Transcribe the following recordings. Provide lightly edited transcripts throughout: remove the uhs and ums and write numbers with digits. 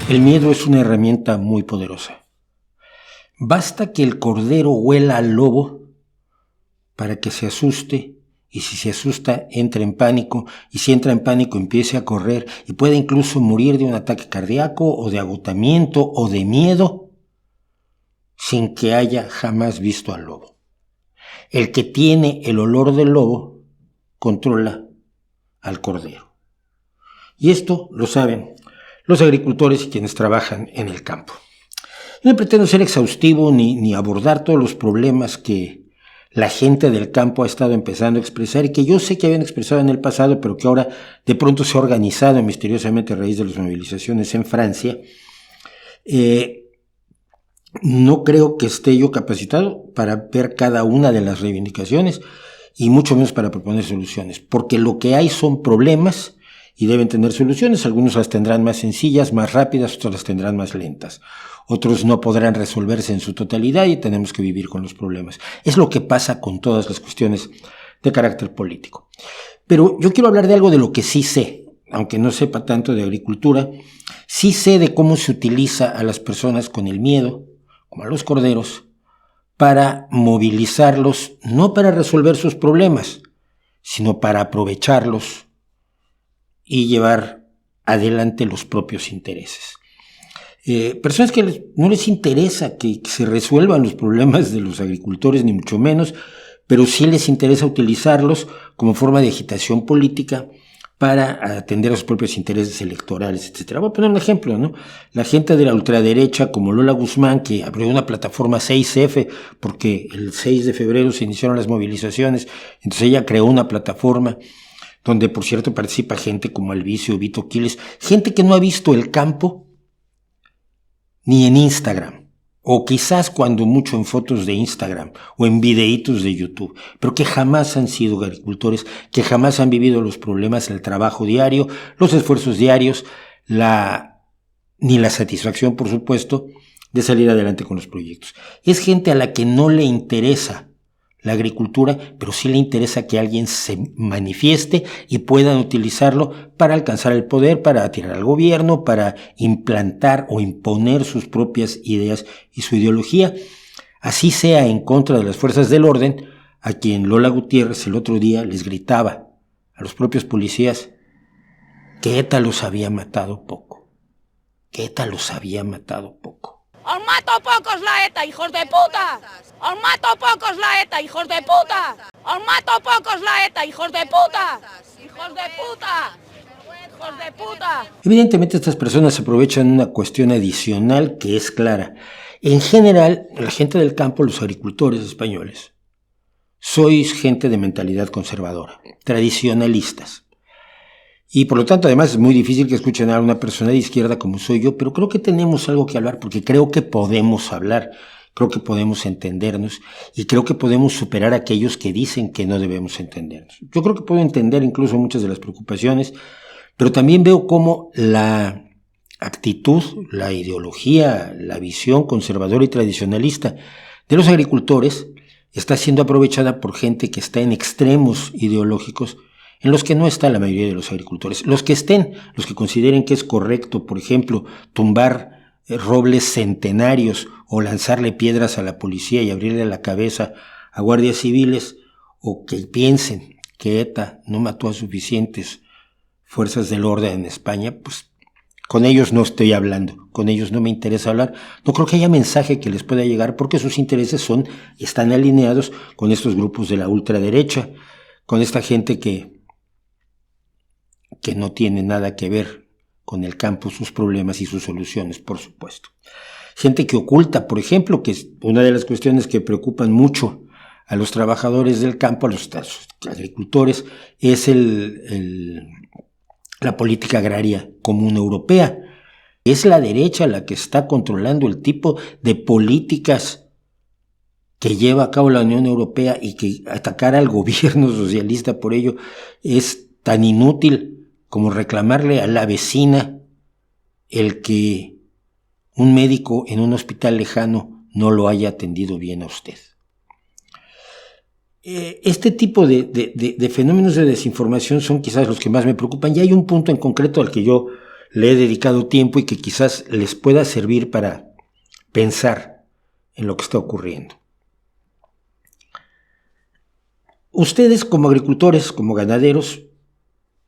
El miedo es una herramienta muy poderosa. Basta que el cordero huela al lobo para que se asuste, y si se asusta, entra en pánico, y si entra en pánico, empiece a correr, y puede incluso morir de un ataque cardíaco, o de agotamiento, o de miedo, sin que haya jamás visto al lobo. El que tiene el olor del lobo controla al cordero. Y esto lo saben los agricultores y quienes trabajan en el campo. No pretendo ser exhaustivo ni abordar todos los problemas que la gente del campo ha estado empezando a expresar y que yo sé que habían expresado en el pasado, pero que ahora de pronto se ha organizado misteriosamente a raíz de las movilizaciones en Francia. No creo que esté yo capacitado para ver cada una de las reivindicaciones y mucho menos para proponer soluciones, porque lo que hay son problemas y deben tener soluciones. Algunos las tendrán más sencillas, más rápidas, otros las tendrán más lentas. Otros no podrán resolverse en su totalidad y tenemos que vivir con los problemas. Es lo que pasa con todas las cuestiones de carácter político. Pero yo quiero hablar de algo de lo que sí sé, aunque no sepa tanto de agricultura. Sí sé de cómo se utiliza a las personas con el miedo, como a los corderos, para movilizarlos, no para resolver sus problemas, sino para aprovecharlos y llevar adelante los propios intereses. Personas que no les interesa que se resuelvan los problemas de los agricultores, ni mucho menos, pero sí les interesa utilizarlos como forma de agitación política para atender a sus propios intereses electorales, etc. Voy a poner un ejemplo, ¿no? La gente de la ultraderecha, como Lola Guzmán, que abrió una plataforma 6F, porque el 6 de febrero se iniciaron las movilizaciones, entonces ella creó una plataforma donde, por cierto, participa gente como Alvicio, Vito Quiles, gente que no ha visto el campo ni en Instagram, o quizás cuando mucho en fotos de Instagram, o en videitos de YouTube, pero que jamás han sido agricultores, que jamás han vivido los problemas, el trabajo diario, los esfuerzos diarios, ni la satisfacción, por supuesto, de salir adelante con los proyectos. Es gente a la que no le interesa la agricultura, pero sí le interesa que alguien se manifieste y puedan utilizarlo para alcanzar el poder, para atirar al gobierno, para implantar o imponer sus propias ideas y su ideología, así sea en contra de las fuerzas del orden, a quien Lola Gutiérrez el otro día les gritaba a los propios policías que ETA los había matado poco, que ETA los había matado poco. ¡Os mato pocos la ETA, hijos de puta! ¡Os mato pocos la ETA, hijos de puta! ¡Os mato pocos la ETA, hijos de puta! ¡Hijos de puta! ¡Hijos de puta! Evidentemente estas personas aprovechan una cuestión adicional que es clara. En general, la gente del campo, los agricultores españoles, sois gente de mentalidad conservadora, tradicionalistas. Y por lo tanto, además, es muy difícil que escuchen a una persona de izquierda como soy yo, pero creo que tenemos algo que hablar, porque creo que podemos hablar, creo que podemos entendernos, y creo que podemos superar a aquellos que dicen que no debemos entendernos. Yo creo que puedo entender incluso muchas de las preocupaciones, pero también veo cómo la actitud, la ideología, la visión conservadora y tradicionalista de los agricultores está siendo aprovechada por gente que está en extremos ideológicos en los que no está la mayoría de los agricultores. Los que estén, los que consideren que es correcto, por ejemplo, tumbar robles centenarios o lanzarle piedras a la policía y abrirle la cabeza a guardias civiles, o que piensen que ETA no mató a suficientes fuerzas del orden en España, pues con ellos no estoy hablando, con ellos no me interesa hablar. No creo que haya mensaje que les pueda llegar porque sus intereses están alineados con estos grupos de la ultraderecha, con esta gente que no tiene nada que ver con el campo, sus problemas y sus soluciones, por supuesto. Gente que oculta, por ejemplo, que es una de las cuestiones que preocupan mucho a los trabajadores del campo, a los agricultores, es la política agraria común europea. Es la derecha la que está controlando el tipo de políticas que lleva a cabo la Unión Europea, y que atacar al gobierno socialista por ello es tan inútil como reclamarle a la vecina el que un médico en un hospital lejano no lo haya atendido bien a usted. Este tipo de fenómenos de desinformación son quizás los que más me preocupan, y hay un punto en concreto al que yo le he dedicado tiempo y que quizás les pueda servir para pensar en lo que está ocurriendo. Ustedes como agricultores, como ganaderos,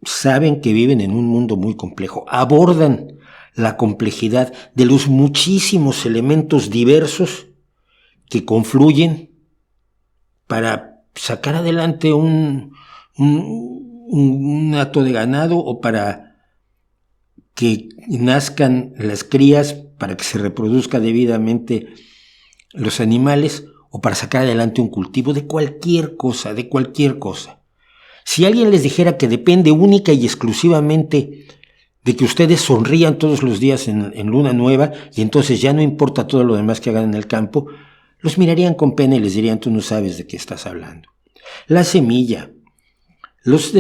saben que viven en un mundo muy complejo, abordan la complejidad de los muchísimos elementos diversos que confluyen para sacar adelante un hato de ganado o para que nazcan las crías, para que se reproduzca debidamente los animales o para sacar adelante un cultivo de cualquier cosa, de cualquier cosa. Si alguien les dijera que depende única y exclusivamente de que ustedes sonrían todos los días en luna nueva y entonces ya no importa todo lo demás que hagan en el campo, los mirarían con pena y les dirían: tú no sabes de qué estás hablando. La semilla, los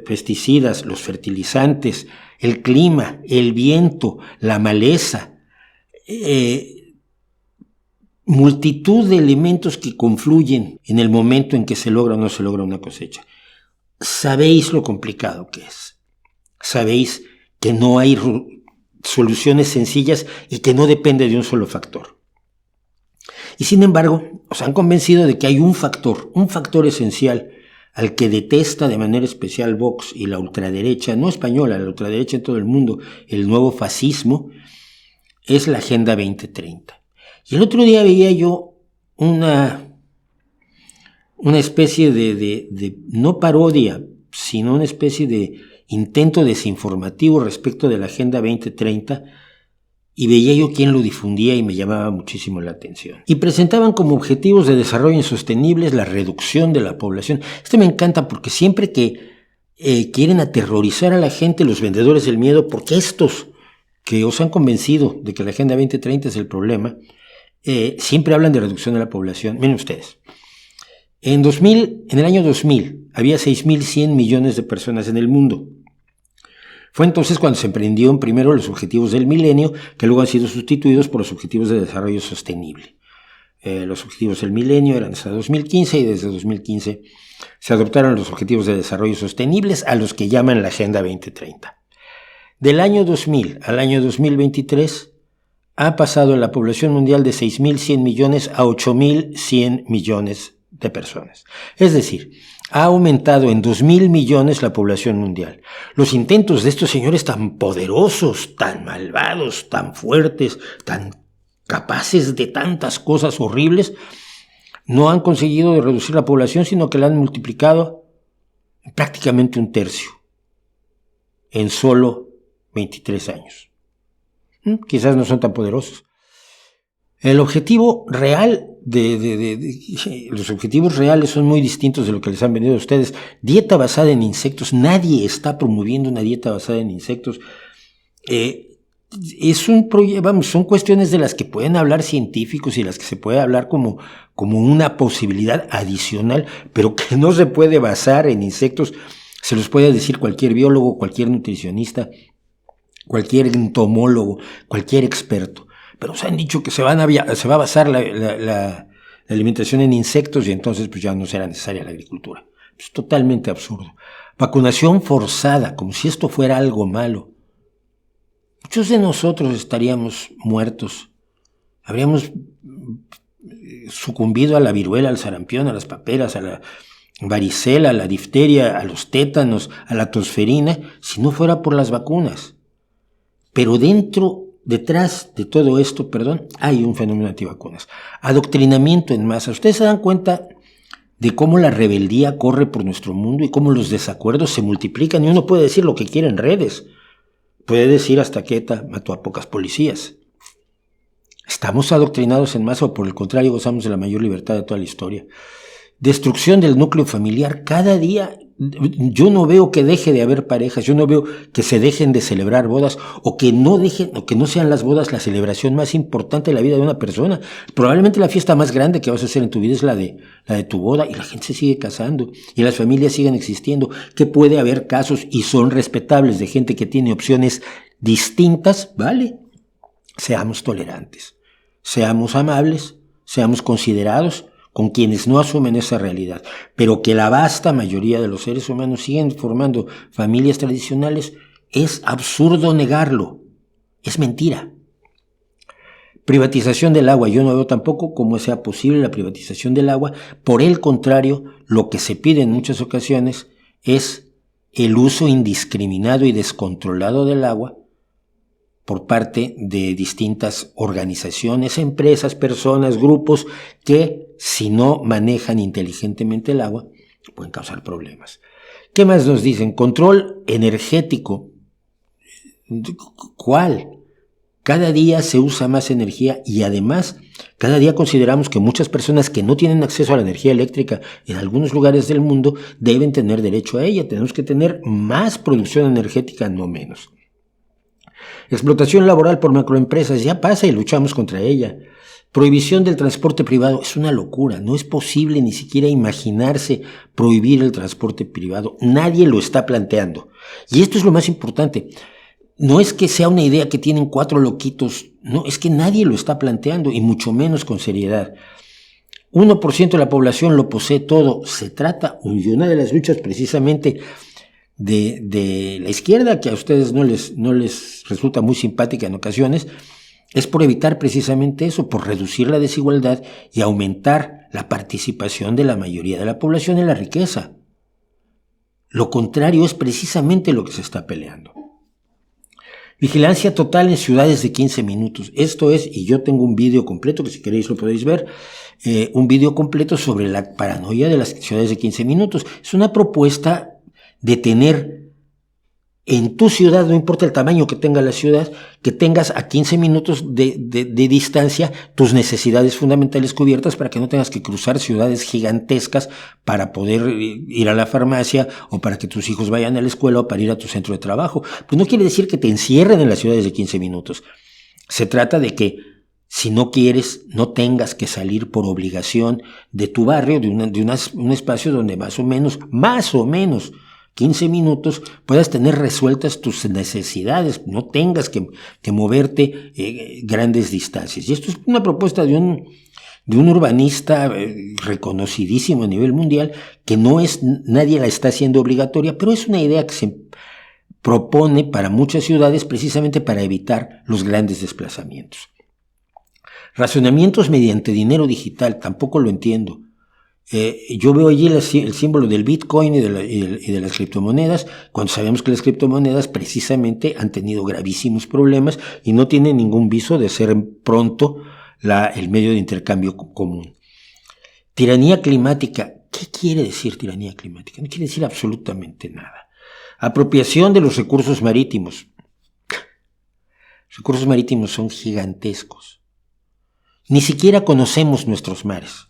pesticidas, los fertilizantes, el clima, el viento, la maleza, multitud de elementos que confluyen en el momento en que se logra o no se logra una cosecha. Sabéis lo complicado que es. Sabéis que no hay soluciones sencillas y que no depende de un solo factor. Y sin embargo, os han convencido de que hay un factor esencial al que detesta de manera especial Vox y la ultraderecha, no española, la ultraderecha en todo el mundo, el nuevo fascismo, es la Agenda 2030. Y el otro día veía yo una especie de no parodia, sino una especie de intento desinformativo respecto de la Agenda 2030, y veía yo quién lo difundía y me llamaba muchísimo la atención. Y presentaban como objetivos de desarrollo insostenibles la reducción de la población. Esto me encanta porque siempre que quieren aterrorizar a la gente, los vendedores del miedo, porque estos que os han convencido de que la Agenda 2030 es el problema, siempre hablan de reducción de la población. Miren ustedes, en el año 2000 había 6.100 millones de personas en el mundo. Fue entonces cuando se emprendieron primero los objetivos del milenio, que luego han sido sustituidos por los objetivos de desarrollo sostenible. Los objetivos del milenio eran hasta 2015 y desde 2015 se adoptaron los objetivos de desarrollo sostenibles, a los que llaman la Agenda 2030. Del año 2000 al año 2023 ha pasado la población mundial de 6.100 millones a 8.100 millones de personas. Es decir, ha aumentado en 2.000 millones la población mundial. Los intentos de estos señores tan poderosos, tan malvados, tan fuertes, tan capaces de tantas cosas horribles, no han conseguido reducir la población, sino que la han multiplicado prácticamente un tercio en solo 23 años. Quizás no son tan poderosos. El objetivo real los objetivos reales son muy distintos de lo que les han vendido a ustedes. Dieta basada en insectos. Nadie está promoviendo una dieta basada en insectos. Son cuestiones de las que pueden hablar científicos y las que se puede hablar como una posibilidad adicional, pero que no se puede basar en insectos. Se los puede decir cualquier biólogo, cualquier nutricionista, cualquier entomólogo, cualquier experto. Pero se han dicho que se va a basar la alimentación en insectos y entonces pues ya no será necesaria la agricultura. Es totalmente absurdo. Vacunación forzada, como si esto fuera algo malo. Muchos de nosotros estaríamos muertos. Habríamos sucumbido a la viruela, al sarampión, a las paperas, a la varicela, a la difteria, a los tétanos, a la tosferina, si no fuera por las vacunas. Pero detrás de todo esto, hay un fenómeno antivacunas. Adoctrinamiento en masa. Ustedes se dan cuenta de cómo la rebeldía corre por nuestro mundo y cómo los desacuerdos se multiplican y uno puede decir lo que quiera en redes. Puede decir hasta que ETA mató a pocas policías. ¿Estamos adoctrinados en masa o por el contrario gozamos de la mayor libertad de toda la historia? Destrucción del núcleo familiar. Cada día yo no veo que deje de haber parejas, yo no veo que se dejen de celebrar bodas o que no sean las bodas la celebración más importante de la vida de una persona. Probablemente la fiesta más grande que vas a hacer en tu vida es la de tu boda, y la gente se sigue casando y las familias siguen existiendo. Que puede haber casos, y son respetables, de gente que tiene opciones distintas, ¿vale? Seamos tolerantes, seamos amables, seamos considerados con quienes no asumen esa realidad, pero que la vasta mayoría de los seres humanos siguen formando familias tradicionales, Es absurdo negarlo. Es mentira. Privatización del agua. Yo no veo tampoco cómo sea posible la privatización del agua. Por el contrario, lo que se pide en muchas ocasiones es el uso indiscriminado y descontrolado del agua por parte de distintas organizaciones, empresas, personas, grupos que, si no manejan inteligentemente el agua, pueden causar problemas. ¿Qué más nos dicen? Control energético. ¿Cuál? Cada día se usa más energía y además cada día consideramos que muchas personas que no tienen acceso a la energía eléctrica en algunos lugares del mundo deben tener derecho a ella. Tenemos que tener más producción energética, no menos. Explotación laboral por macroempresas, ya pasa y luchamos contra ella. Prohibición del transporte privado, es una locura, no es posible ni siquiera imaginarse prohibir el transporte privado, nadie lo está planteando. Y esto es lo más importante. No es que sea una idea que tienen 4 loquitos, no, es que nadie lo está planteando y mucho menos con seriedad. 1% de la población lo posee todo. Se trata, y una de las luchas precisamente de la izquierda, que a ustedes no les resulta muy simpática en ocasiones, es por evitar precisamente eso, por reducir la desigualdad y aumentar la participación de la mayoría de la población en la riqueza. Lo contrario es precisamente lo que se está peleando. Vigilancia total en ciudades de 15 minutos. Esto es, y yo tengo un vídeo completo, que si queréis lo podéis ver, un vídeo completo sobre la paranoia de las ciudades de 15 minutos. Es una propuesta de tener en tu ciudad, no importa el tamaño que tenga la ciudad, que tengas a 15 minutos de distancia tus necesidades fundamentales cubiertas para que no tengas que cruzar ciudades gigantescas para poder ir a la farmacia o para que tus hijos vayan a la escuela o para ir a tu centro de trabajo. Pues no quiere decir que te encierren en las ciudades de 15 minutos. Se trata de que si no quieres, no tengas que salir por obligación de tu barrio, de un espacio donde más o menos 15 minutos puedas tener resueltas tus necesidades, no tengas que moverte grandes distancias. Y esto es una propuesta de un urbanista reconocidísimo a nivel mundial, que nadie la está haciendo obligatoria, pero es una idea que se propone para muchas ciudades precisamente para evitar los grandes desplazamientos. Racionamientos mediante dinero digital, tampoco lo entiendo. Yo veo allí el símbolo del Bitcoin y de las criptomonedas, cuando sabemos que las criptomonedas precisamente han tenido gravísimos problemas y no tienen ningún viso de ser pronto el medio de intercambio común. Tiranía climática. ¿Qué quiere decir tiranía climática? No quiere decir absolutamente nada. Apropiación de los recursos marítimos. Los recursos marítimos son gigantescos. Ni siquiera conocemos nuestros mares.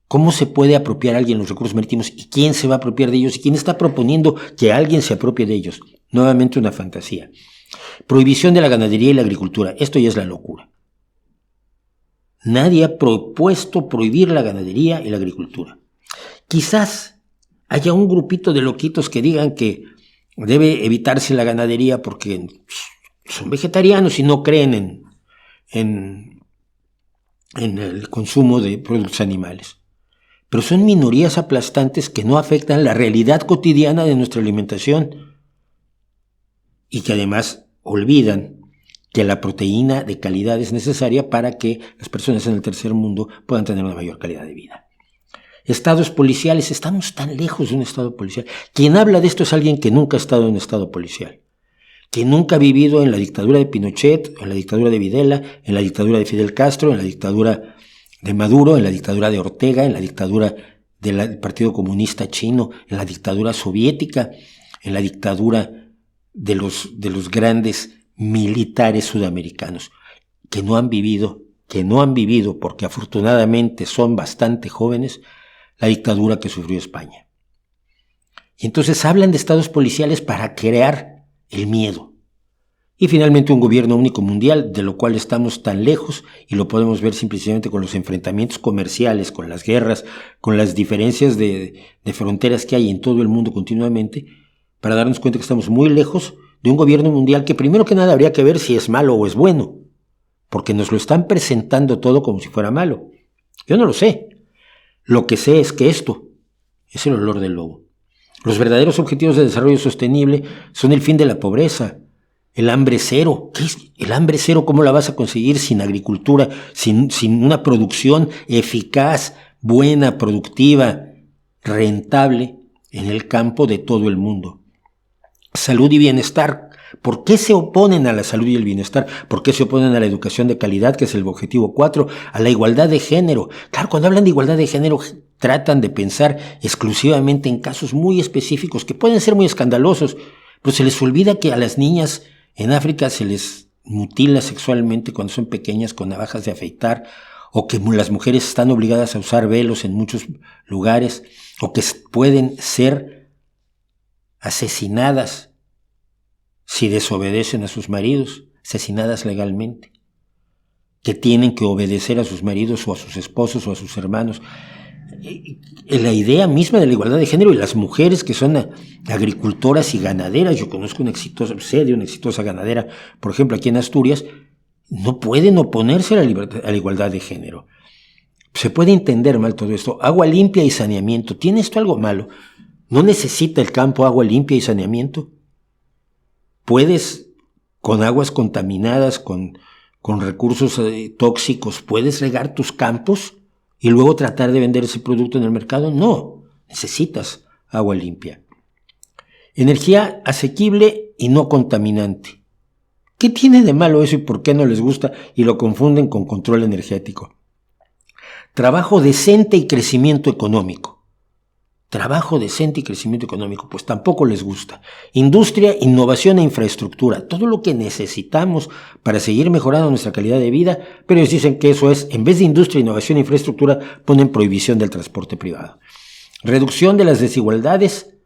¿Cómo se puede apropiar a alguien los recursos marítimos? ¿Y quién se va a apropiar de ellos? ¿Y quién está proponiendo que alguien se apropie de ellos? Nuevamente una fantasía. Prohibición de la ganadería y la agricultura. Esto ya es la locura. Nadie ha propuesto prohibir la ganadería y la agricultura. Quizás haya un grupito de loquitos que digan que debe evitarse la ganadería porque son vegetarianos y no creen en el consumo de productos animales. Pero son minorías aplastantes que no afectan la realidad cotidiana de nuestra alimentación y que además olvidan que la proteína de calidad es necesaria para que las personas en el tercer mundo puedan tener una mayor calidad de vida. Estados policiales, estamos tan lejos de un estado policial. Quien habla de esto es alguien que nunca ha estado en un estado policial, que nunca ha vivido en la dictadura de Pinochet, en la dictadura de Videla, en la dictadura de Fidel Castro, en la dictadura de Maduro, en la dictadura de Ortega, en la dictadura del Partido Comunista Chino, en la dictadura soviética, en la dictadura de los grandes militares sudamericanos, que no han vivido, porque afortunadamente son bastante jóvenes, la dictadura que sufrió España. Y entonces hablan de estados policiales para crear el miedo. Y finalmente un gobierno único mundial, de lo cual estamos tan lejos, y lo podemos ver simplemente con los enfrentamientos comerciales, con las guerras, con las diferencias de fronteras que hay en todo el mundo continuamente, para darnos cuenta que estamos muy lejos de un gobierno mundial que primero que nada habría que ver si es malo o es bueno, porque nos lo están presentando todo como si fuera malo. Yo no lo sé. Lo que sé es que esto es el olor del lobo. Los verdaderos objetivos de desarrollo sostenible son el fin de la pobreza, el hambre cero. ¿Qué es el hambre cero? ¿Cómo la vas a conseguir sin agricultura, sin una producción eficaz, buena, productiva, rentable en el campo de todo el mundo? Salud y bienestar. ¿Por qué se oponen a la salud y el bienestar? ¿Por qué se oponen a la educación de calidad, que es el objetivo 4? A la igualdad de género. Claro, cuando hablan de igualdad de género, tratan de pensar exclusivamente en casos muy específicos que pueden ser muy escandalosos, pero se les olvida que a las niñas en África se les mutila sexualmente cuando son pequeñas con navajas de afeitar, o que las mujeres están obligadas a usar velos en muchos lugares, o que pueden ser asesinadas si desobedecen a sus maridos, asesinadas legalmente, que tienen que obedecer a sus maridos o a sus esposos o a sus hermanos. La idea misma de la igualdad de género, y las mujeres que son agricultoras y ganaderas, yo conozco sé de una exitosa ganadera, por ejemplo, aquí en Asturias, no pueden oponerse a la igualdad de género. Se puede entender mal todo esto. Agua limpia y saneamiento. ¿Tiene esto algo malo? ¿No necesita el campo agua limpia y saneamiento? Puedes, con aguas contaminadas, con recursos tóxicos, ¿puedes regar tus campos y luego tratar de vender ese producto en el mercado? No, necesitas agua limpia. Energía asequible y no contaminante. ¿Qué tiene de malo eso y por qué no les gusta y lo confunden con control energético? Trabajo decente y crecimiento económico. Trabajo decente y crecimiento económico, pues tampoco les gusta. Industria, innovación e infraestructura, todo lo que necesitamos para seguir mejorando nuestra calidad de vida, pero ellos dicen que eso es, en vez de industria, innovación e infraestructura, ponen prohibición del transporte privado. Reducción de las desigualdades,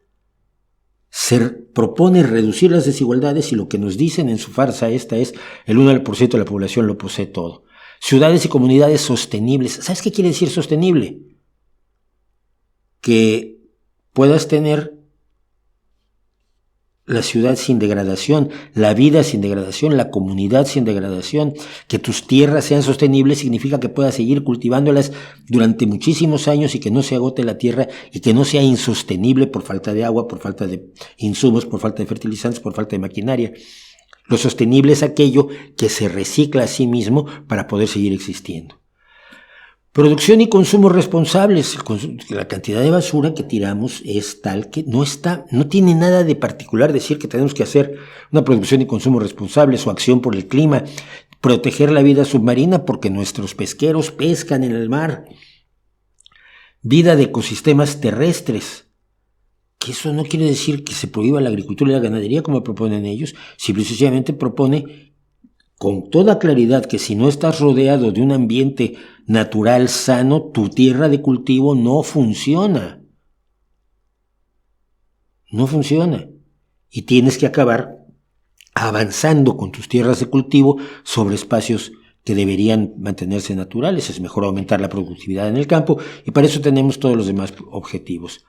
se propone reducir las desigualdades y lo que nos dicen en su farsa esta es, el 1% de la población lo posee todo. Ciudades y comunidades sostenibles. ¿Sabes qué quiere decir sostenible? Que puedas tener la ciudad sin degradación, la vida sin degradación, la comunidad sin degradación, que tus tierras sean sostenibles significa que puedas seguir cultivándolas durante muchísimos años y que no se agote la tierra y que no sea insostenible por falta de agua, por falta de insumos, por falta de fertilizantes, por falta de maquinaria. Lo sostenible es aquello que se recicla a sí mismo para poder seguir existiendo. Producción y consumo responsables. La cantidad de basura que tiramos es tal que no tiene nada de particular decir que tenemos que hacer una producción y consumo responsables o acción por el clima, proteger la vida submarina porque nuestros pesqueros pescan en el mar, vida de ecosistemas terrestres. Que eso no quiere decir que se prohíba la agricultura y la ganadería como proponen ellos, simple y sencillamente propone con toda claridad que si no estás rodeado de un ambiente natural sano, tu tierra de cultivo no funciona. No funciona. Y tienes que acabar avanzando con tus tierras de cultivo sobre espacios que deberían mantenerse naturales. Es mejor aumentar la productividad en el campo y para eso tenemos todos los demás objetivos.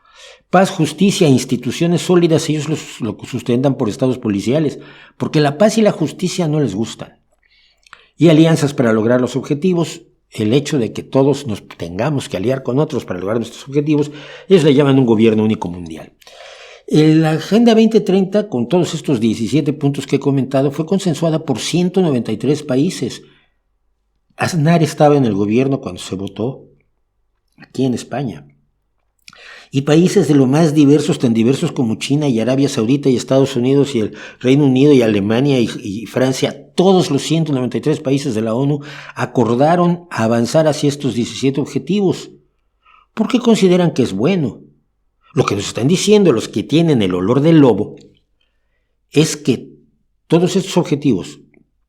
Paz, justicia, instituciones sólidas, ellos lo sustentan por estados policiales, porque la paz y la justicia no les gustan. Y alianzas para lograr los objetivos, el hecho de que todos nos tengamos que aliar con otros para lograr nuestros objetivos, ellos le llaman un gobierno único mundial. La Agenda 2030, con todos estos 17 puntos que he comentado, fue consensuada por 193 países. Aznar estaba en el gobierno cuando se votó, aquí en España. Y países de lo más diversos, tan diversos como China y Arabia Saudita y Estados Unidos y el Reino Unido y Alemania y Francia, todos los 193 países de la ONU acordaron avanzar hacia estos 17 objetivos, porque consideran que es bueno. Lo que nos están diciendo los que tienen el olor del lobo es que todos estos objetivos,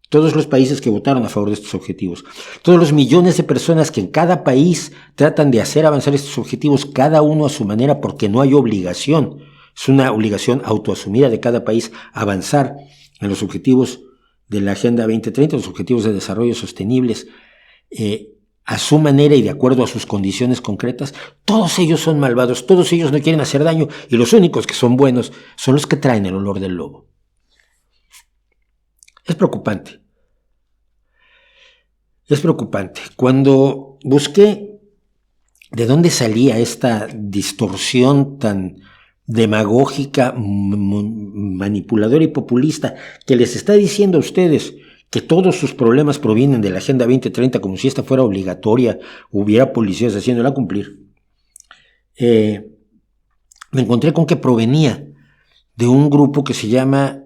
todos los países que votaron a favor de estos objetivos, todos los millones de personas que en cada país tratan de hacer avanzar estos objetivos, cada uno a su manera, porque no hay obligación. Es una obligación autoasumida de cada país avanzar en los objetivos de la Agenda 2030, los objetivos de desarrollo sostenibles, a su manera y de acuerdo a sus condiciones concretas. Todos ellos son malvados, todos ellos no quieren hacer daño y los únicos que son buenos son los que traen el olor del lobo. Es preocupante. Es preocupante. Cuando busqué de dónde salía esta distorsión tan demagógica, manipuladora y populista que les está diciendo a ustedes que todos sus problemas provienen de la Agenda 2030 como si esta fuera obligatoria, hubiera policías haciéndola cumplir, me encontré con que provenía de un grupo que se llama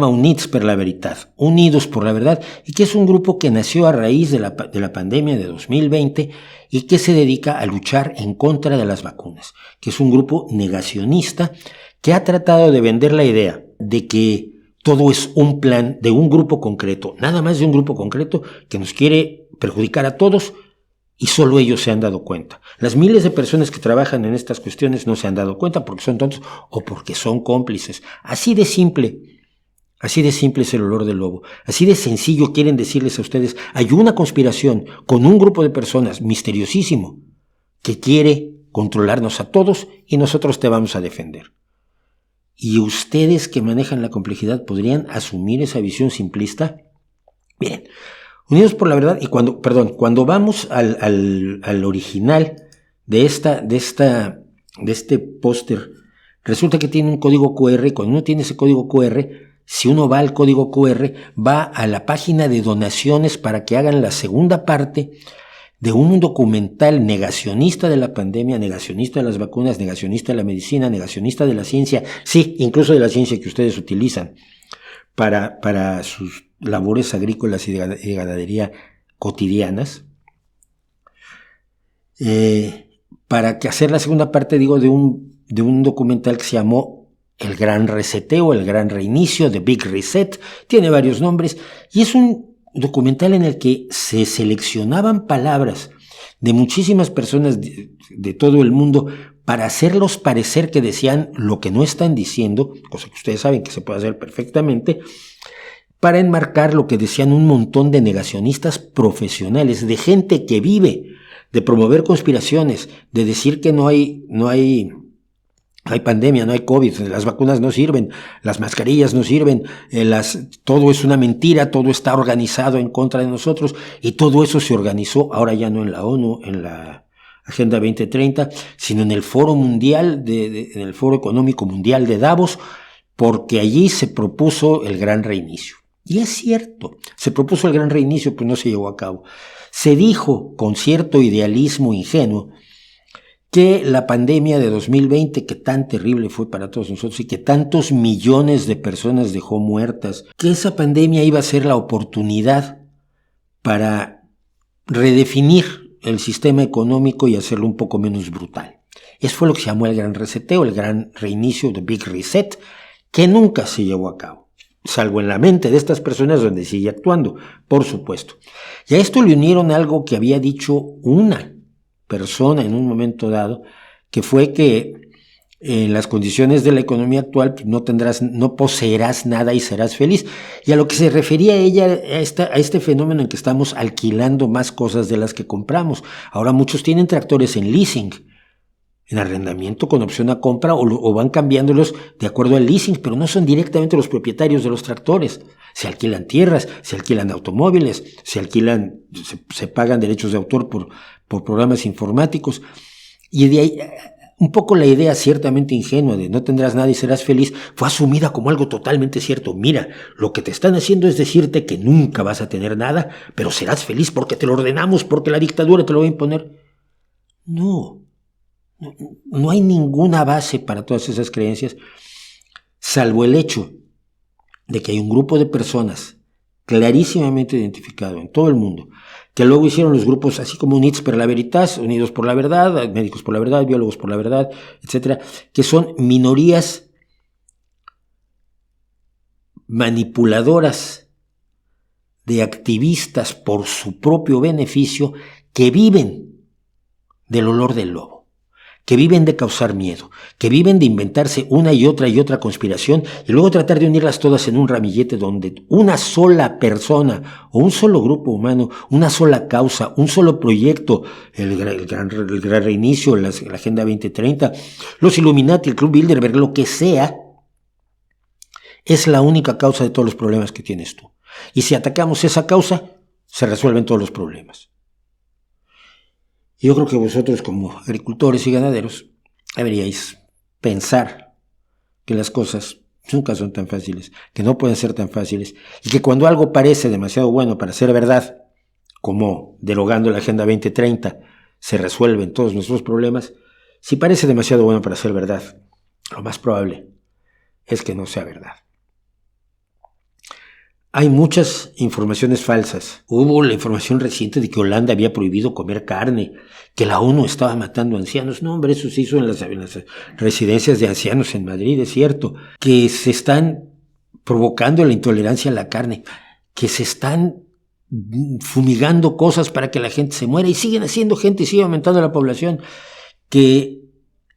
Units per la Veritat, Unidos por la Verdad, y que es un grupo que nació a raíz de la pandemia de 2020 y que se dedica a luchar en contra de las vacunas, que es un grupo negacionista que ha tratado de vender la idea de que todo es un plan de un grupo concreto, nada más de un grupo concreto que nos quiere perjudicar a todos y solo ellos se han dado cuenta. Las miles de personas que trabajan en estas cuestiones no se han dado cuenta porque son tontos o porque son cómplices. Así de simple es el olor del lobo. Así de sencillo quieren decirles a ustedes, hay una conspiración con un grupo de personas misteriosísimo que quiere controlarnos a todos y nosotros te vamos a defender. ¿Y ustedes que manejan la complejidad podrían asumir esa visión simplista? Miren, Unidos por la Verdad, y cuando vamos al original de este póster, resulta que tiene un código QR, y cuando uno tiene ese código QR, si uno va al código QR, va a la página de donaciones para que hagan la segunda parte de un documental negacionista de la pandemia, negacionista de las vacunas, negacionista de la medicina, negacionista de la ciencia, sí, incluso de la ciencia que ustedes utilizan para sus labores agrícolas y de ganadería cotidianas, para que hacer la segunda parte, digo, de un documental que se llamó El Gran Reseteo, El Gran Reinicio, The Big Reset, tiene varios nombres, y es un documental en el que se seleccionaban palabras de muchísimas personas de todo el mundo para hacerlos parecer que decían lo que no están diciendo, cosa que ustedes saben que se puede hacer perfectamente, para enmarcar lo que decían un montón de negacionistas profesionales, de gente que vive de promover conspiraciones, de decir que no hay pandemia, no hay COVID, las vacunas no sirven, las mascarillas no sirven, todo es una mentira, todo está organizado en contra de nosotros, y todo eso se organizó ahora ya no en la ONU, en la Agenda 2030, sino en el Foro Mundial, en el Foro Económico Mundial de Davos, porque allí se propuso el Gran Reinicio. Y es cierto, se propuso el Gran Reinicio, pero no se llevó a cabo. Se dijo con cierto idealismo ingenuo que la pandemia de 2020, que tan terrible fue para todos nosotros y que tantos millones de personas dejó muertas, que esa pandemia iba a ser la oportunidad para redefinir el sistema económico y hacerlo un poco menos brutal. Eso fue lo que se llamó el Gran Reseteo, el Gran Reinicio, The Big Reset, que nunca se llevó a cabo, salvo en la mente de estas personas donde sigue actuando, por supuesto. Y a esto le unieron algo que había dicho una persona en un momento dado, que fue que en las condiciones de la economía actual no poseerás nada y serás feliz. Y a lo que se refería ella, a este fenómeno en que estamos alquilando más cosas de las que compramos. Ahora muchos tienen tractores en leasing, en arrendamiento con opción a compra, o van cambiándolos de acuerdo al leasing, pero no son directamente los propietarios de los tractores. Se alquilan tierras, se alquilan automóviles, se pagan derechos de autor por programas informáticos. Y de ahí, un poco la idea ciertamente ingenua de no tendrás nada y serás feliz, fue asumida como algo totalmente cierto. Mira, lo que te están haciendo es decirte que nunca vas a tener nada, pero serás feliz porque te lo ordenamos, porque la dictadura te lo va a imponer. No hay ninguna base para todas esas creencias, salvo el hecho de que hay un grupo de personas clarísimamente identificado en todo el mundo, que luego hicieron los grupos así como Unidos per la Veritas, Unidos por la Verdad, Médicos por la Verdad, Biólogos por la Verdad, etcétera, que son minorías manipuladoras de activistas por su propio beneficio, que viven del olor del lobo, que viven de causar miedo, que viven de inventarse una y otra conspiración y luego tratar de unirlas todas en un ramillete donde una sola persona o un solo grupo humano, una sola causa, un solo proyecto, el gran reinicio, la Agenda 2030, los Illuminati, el Club Bilderberg, lo que sea, es la única causa de todos los problemas que tienes tú. Y si atacamos esa causa, se resuelven todos los problemas. Yo creo que vosotros, como agricultores y ganaderos, deberíais pensar que las cosas nunca son tan fáciles, que no pueden ser tan fáciles, y que cuando algo parece demasiado bueno para ser verdad, como derogando la Agenda 2030, se resuelven todos nuestros problemas, si parece demasiado bueno para ser verdad, lo más probable es que no sea verdad. Hay muchas informaciones falsas. Hubo la información reciente de que Holanda había prohibido comer carne, que la ONU estaba matando ancianos. No, hombre, eso se hizo en las residencias de ancianos en Madrid, es cierto. Que se están provocando la intolerancia a la carne, que se están fumigando cosas para que la gente se muera y siguen haciendo gente y sigue aumentando la población, que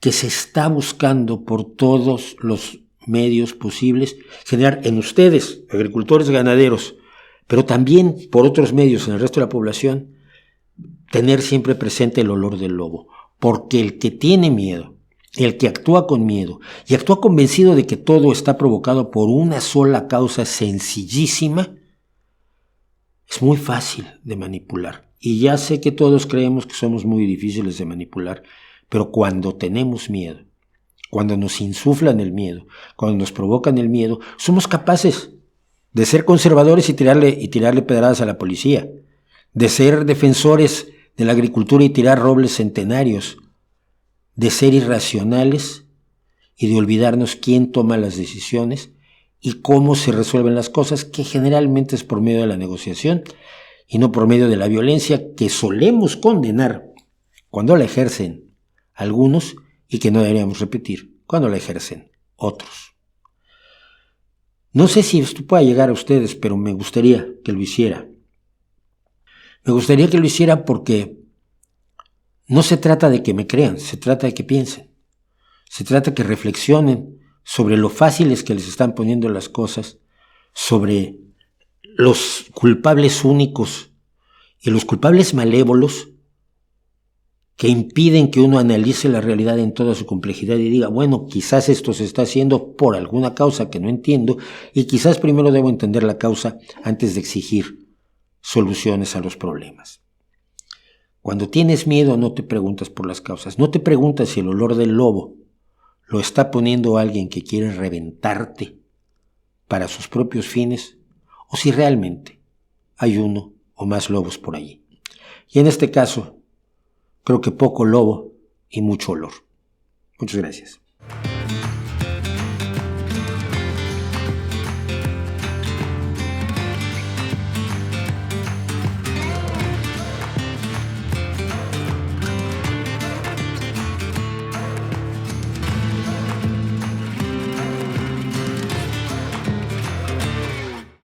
se está buscando por todos los medios posibles generar en ustedes, agricultores, ganaderos, pero también por otros medios en el resto de la población, tener siempre presente el olor del lobo, porque el que tiene miedo, el que actúa con miedo y actúa convencido de que todo está provocado por una sola causa sencillísima, es muy fácil de manipular. Y ya sé que todos creemos que somos muy difíciles de manipular, pero cuando tenemos miedo, cuando nos insuflan el miedo, cuando nos provocan el miedo, somos capaces de ser conservadores y tirarle pedradas a la policía, de ser defensores de la agricultura y tirar robles centenarios, de ser irracionales y de olvidarnos quién toma las decisiones y cómo se resuelven las cosas, que generalmente es por medio de la negociación y no por medio de la violencia que solemos condenar cuando la ejercen algunos y que no deberíamos repetir cuando la ejercen otros. No sé si esto pueda llegar a ustedes, pero me gustaría que lo hiciera. Me gustaría que lo hiciera porque no se trata de que me crean, se trata de que piensen. Se trata de que reflexionen sobre lo fáciles que les están poniendo las cosas, sobre los culpables únicos y los culpables malévolos que impiden que uno analice la realidad en toda su complejidad y diga, bueno, quizás esto se está haciendo por alguna causa que no entiendo y quizás primero debo entender la causa antes de exigir soluciones a los problemas. Cuando tienes miedo no te preguntas por las causas, no te preguntas si el olor del lobo lo está poniendo alguien que quiere reventarte para sus propios fines o si realmente hay uno o más lobos por allí. Y en este caso, creo que poco lobo y mucho olor. Muchas gracias.